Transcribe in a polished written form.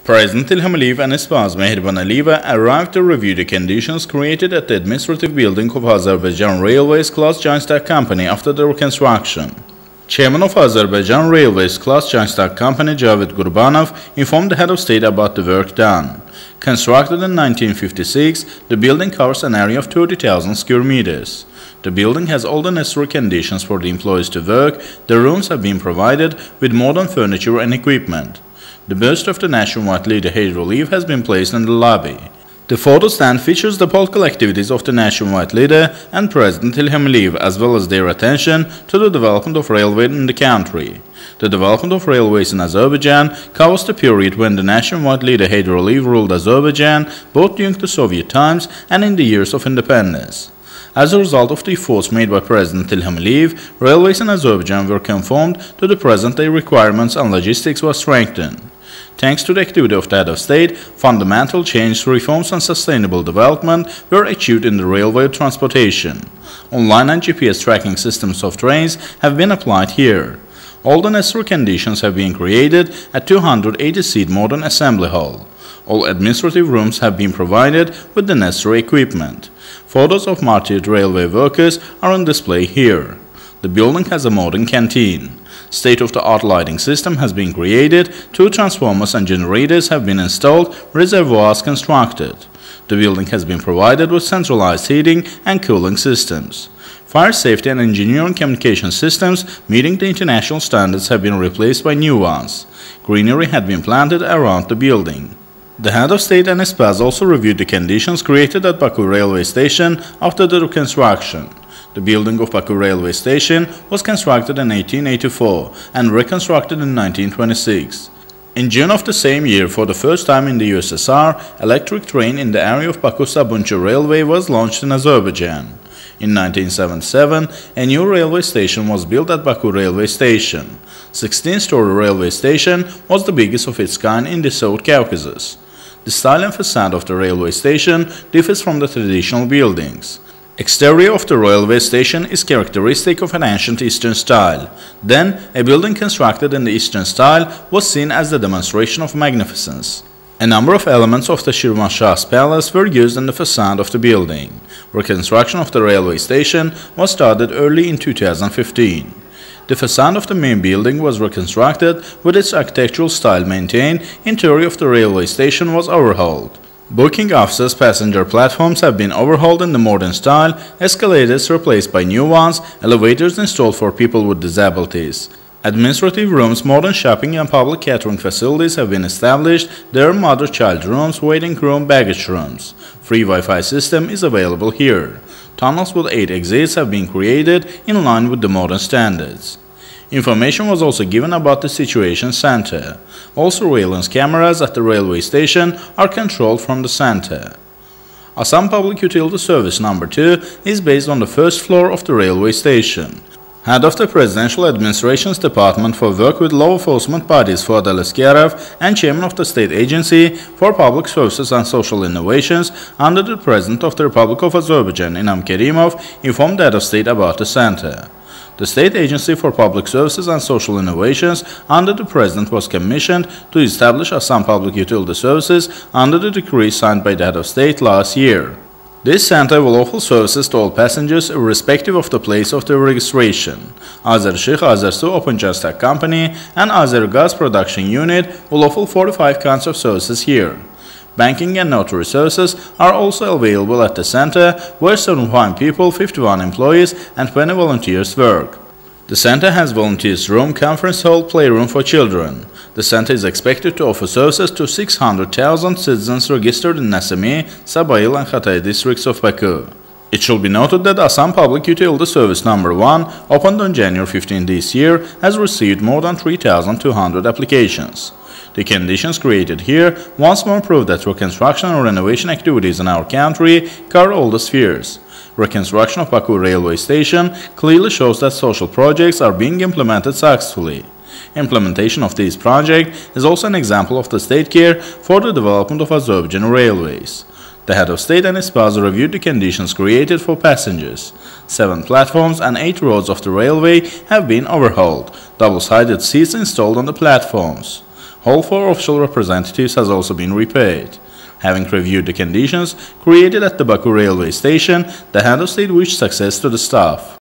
President Ilham Aliyev and his spouse Mehriban Aliyeva arrived to review the conditions created at the administrative building of Azerbaijan Railways Class Joint Stock Company after the reconstruction. Chairman of Azerbaijan Railways Class Joint Stock Company Javed Gurbanov informed the head of state about the work done. Constructed in 1956, the building covers an area of 30,000 square meters. The building has all the necessary conditions for the employees to work. The rooms have been provided with modern furniture and equipment. The bust of the nationwide leader Aliyev has been placed in the lobby. The photo stand features the political activities of the nationwide leader and President Ilham Aliyev, as well as their attention to the development of railway in the country. The development of railways in Azerbaijan covers the period when the nationwide leader Aliyev ruled Azerbaijan, both during the Soviet times and in the years of independence. As a result of the efforts made by President Ilham Aliyev, railways in Azerbaijan were conformed to the present-day requirements and logistics was strengthened. Thanks to the activity of the head of state, fundamental change, reforms and sustainable development were achieved in the railway transportation. Online and GPS tracking systems of trains have been applied here. All the necessary conditions have been created at 280-seat modern assembly hall. All administrative rooms have been provided with the necessary equipment. Photos of martyred railway workers are on display here. The building has a modern canteen. State-of-the-art lighting system has been created, 2 transformers and generators have been installed, reservoirs constructed. The building has been provided with centralized heating and cooling systems. Fire safety and engineering communication systems meeting the international standards have been replaced by new ones. Greenery had been planted around the building. The head of state and his spouse also reviewed the conditions created at Baku railway station after the reconstruction. The building of Baku railway station was constructed in 1884 and reconstructed in 1926. In June of the same year, for the first time in the USSR, electric train in the area of Baku-Sabunchi railway was launched in Azerbaijan. In 1977, a new railway station was built at Baku railway station. 16-story railway station was the biggest of its kind in the South Caucasus. The style and facade of the railway station differs from the traditional buildings. Exterior of the railway station is characteristic of an ancient Eastern style. Then, a building constructed in the Eastern style was seen as the demonstration of magnificence. A number of elements of the Shirvanshah's palace were used in the facade of the building. Reconstruction of the railway station was started early in 2015. The facade of the main building was reconstructed with its architectural style maintained. Interior of the railway station was overhauled. Booking offices, passenger platforms have been overhauled in the modern style, escalators replaced by new ones, elevators installed for people with disabilities. Administrative rooms, modern shopping and public catering facilities have been established. There are mother-child rooms, waiting room, baggage rooms. Free Wi-Fi system is available here. Tunnels with 8 exits have been created in line with the modern standards. Information was also given about the situation center. All surveillance cameras at the railway station are controlled from the center. Assam Public Utility Service No. 2 is based on the first floor of the railway station. Head of the Presidential Administration's Department for Work with Law Enforcement Bodies Fuad Aliskerov and Chairman of the State Agency for Public Services and Social Innovations under the President of the Republic of Azerbaijan Ilham informed the head of state about the center. The State Agency for Public Services and Social Innovations under the President was commissioned to establish Assam Public Utility Services under the decree signed by the head of state last year. This center will offer services to all passengers irrespective of the place of their registration. Azershikh, Azersu Open Joint Stock Company and Azergas Production Unit will offer 45 kinds of services here. Banking and notary services are also available at the center, where 75 people, 51 employees and 20 volunteers work. The center has volunteers room, conference hall, playroom for children. The center is expected to offer services to 600,000 citizens registered in Nasami, Sabail and Khatay districts of Baku. It should be noted that Assam Public Utility Service No. 1, opened on January 15 this year, has received more than 3,200 applications. The conditions created here once more prove that reconstruction and renovation activities in our country cover all the spheres. Reconstruction of Baku railway station clearly shows that social projects are being implemented successfully. Implementation of this project is also an example of the state care for the development of Azerbaijan railways. The head of state and his spouse reviewed the conditions created for passengers. 7 platforms and 8 roads of the railway have been overhauled. Double-sided seats installed on the platforms. All 4 official representatives has also been repaid. Having reviewed the conditions created at the Baku railway station, the head of state wished success to the staff.